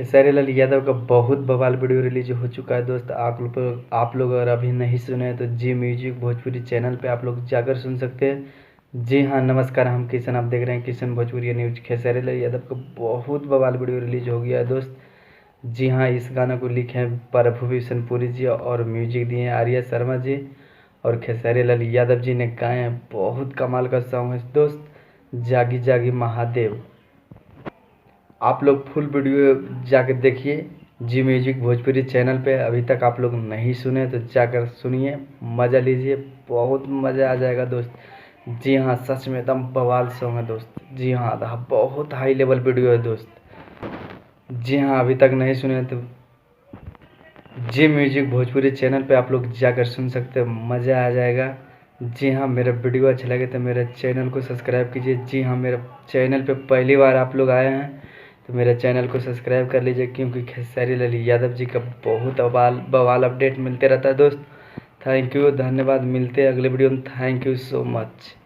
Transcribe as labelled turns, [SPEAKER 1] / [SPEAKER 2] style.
[SPEAKER 1] खेसारी लाल यादव का बहुत बवाल वीडियो रिलीज हो चुका है दोस्त। आप लोग अगर अभी नहीं सुने हैं तो जी म्यूजिक भोजपुरी चैनल पे आप लोग जाकर सुन सकते हैं। जी हाँ, नमस्कार, हम किशन, आप देख रहे हैं किशन भोजपुरी न्यूज। खेसारी लाल यादव का बहुत बवाल वीडियो रिलीज हो गया है दोस्त। जी हाँ, इस गाना को लिखे हैं प्रभु विशन पुरी जी और म्यूजिक दिए हैं आर्या शर्मा जी और खेसारी लाल यादव जी ने गाए हैं। बहुत कमाल का सॉन्ग है दोस्त, जागी जागी महादेव। आप लोग फुल वीडियो जाकर देखिए जी म्यूजिक भोजपुरी चैनल पे। अभी तक आप लोग नहीं सुने तो जाकर सुनिए, मज़ा लीजिए, बहुत मज़ा आ जाएगा दोस्त। जी हाँ, सच में एकदम बवाल सॉन्ग है दोस्त। जी हाँ, बहुत हाई लेवल वीडियो है दोस्त। जी हाँ, अभी तक नहीं सुने तो जी म्यूजिक भोजपुरी चैनल पे आप लोग जाकर सुन सकते हो, मज़ा आ जाएगा। जी हाँ, मेरा वीडियो अच्छा लगे तो मेरे चैनल को सब्सक्राइब कीजिए। जी हाँ, मेरे चैनल पे पहली बार आप लोग आए हैं तो मेरे चैनल को सब्सक्राइब कर लीजिए, क्योंकि खेसारी लाल यादव जी का बहुत बवाल अपडेट मिलते रहता है दोस्त। थैंक यू, धन्यवाद। मिलते हैं अगले वीडियो में। Thank you so much.